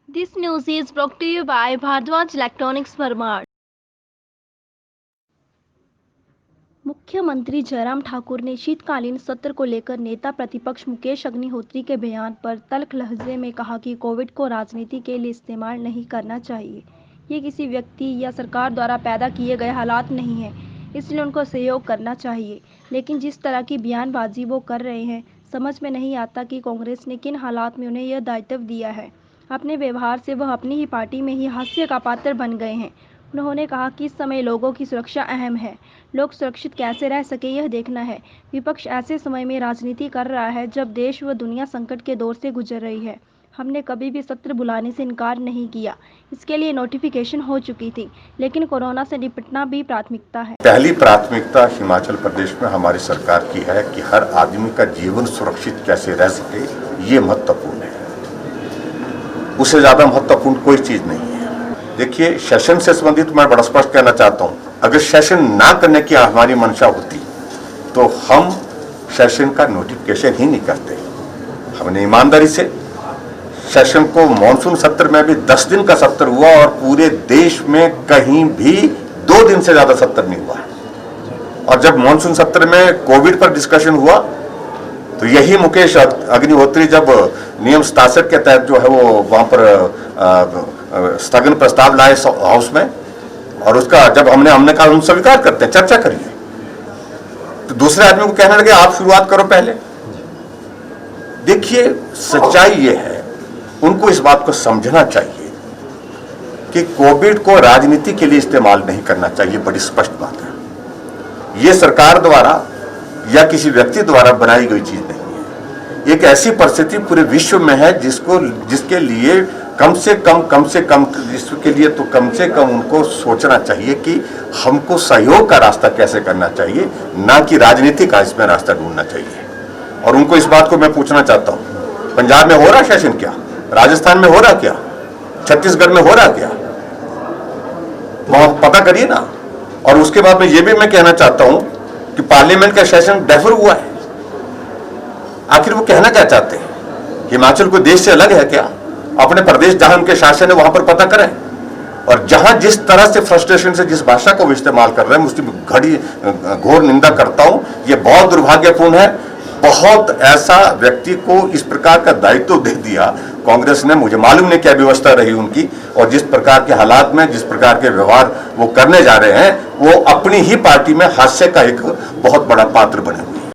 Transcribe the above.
This news is brought to you by Bhardwaj Electronics Varmar. मुख्यमंत्री जयराम ठाकुर ने शीतकालीन सत्र को लेकर नेता प्रतिपक्ष मुकेश अग्निहोत्री के बयान पर तल्ख लहजे में कहा कि कोविड को राजनीति के लिए इस्तेमाल नहीं करना चाहिए। ये किसी व्यक्ति या सरकार द्वारा पैदा किए गए हालात नहीं हैं, इसलिए उनको सहयोग करना चाहिए। लेकिन जिस तरह की बयानबाजी वो कर रहे हैं, समझ में नहीं आता कि कांग्रेस ने किन हालात में उन्हें यह दायित्व दिया है। अपने व्यवहार से वह अपनी ही पार्टी में ही हास्य का पात्र बन गए हैं। उन्होंने कहा कि इस समय लोगों की सुरक्षा अहम है, लोग सुरक्षित कैसे रह सके यह देखना है। विपक्ष ऐसे समय में राजनीति कर रहा है जब देश व दुनिया संकट के दौर से गुजर रही है। हमने कभी भी सत्र बुलाने से इनकार नहीं किया, इसके लिए नोटिफिकेशन हो चुकी थी, लेकिन कोरोना से निपटना भी प्राथमिकता है। पहली प्राथमिकता हिमाचल प्रदेश में हमारी सरकार की है कि हर आदमी का जीवन सुरक्षित कैसे रह सके, ये महत्वपूर्ण है। उससे ज्यादा महत्वपूर्ण कोई चीज नहीं है। देखिए, सेशन से संबंधित मैं बड़ा स्पष्ट कहना चाहता हूं, अगर सेशन ना करने की हमारी मंशा होती तो हम सेशन का नोटिफिकेशन ही नहीं करते। हमने ईमानदारी से सेशन को, मानसून सत्र में भी 10 दिन का सत्र हुआ और पूरे देश में कहीं भी 2 दिन से ज्यादा सत्र नहीं हुआ। और जब मानसून सत्र में कोविड पर डिस्कशन हुआ तो यही मुकेश अग्निहोत्री जब नियम 67 के तहत जो है वो वहां पर स्थगन प्रस्ताव लाए हाउस में, और उसका जब हमने कहा हम स्वीकार करते हैं, चर्चा करिए, तो दूसरे आदमी को कहने लगे आप शुरुआत करो पहले। देखिए, सच्चाई ये है, उनको इस बात को समझना चाहिए कि कोविड को राजनीति के लिए इस्तेमाल नहीं करना चाहिए। बड़ी स्पष्ट बात है, ये सरकार द्वारा या किसी व्यक्ति द्वारा बनाई गई चीज नहीं है। एक ऐसी परिस्थिति पूरे विश्व में है जिसके लिए कम से कम इसके लिए तो कम से कम उनको सोचना चाहिए कि हमको सहयोग का रास्ता कैसे करना चाहिए, ना कि राजनीति का इसमें रास्ता ढूंढना चाहिए। और उनको इस बात को मैं पूछना चाहता हूं, पंजाब में हो रहा सेशन क्या, राजस्थान में हो रहा क्या, छत्तीसगढ़ में हो रहा क्या, वहां पता करिए ना। और उसके बाद में ये भी मैं कहना चाहता हूं कि पार्लियामेंट का सेशन डेफर हुआ है। आखिर वो कहना क्या चाहते हैं? हिमाचल को देश से अलग है क्या? अपने प्रदेश जहां उनके शासन है वहां पर पता करें। और जहां जिस तरह से फ्रस्ट्रेशन से जिस भाषा को इस्तेमाल कर रहे हैं, उसकी घोर निंदा करता हूं। ये बहुत दुर्भाग्यपूर्ण है। बहुत ऐसा व्यक्ति को इस प्रकार का दायित्व दे दिया कांग्रेस ने, मुझे मालूम नहीं क्या व्यवस्था रही उनकी, और जिस प्रकार के हालात में जिस प्रकार के व्यवहार वो करने जा रहे हैं, वो अपनी ही पार्टी में हास्य का एक बहुत बड़ा पात्र बने हुए हैं।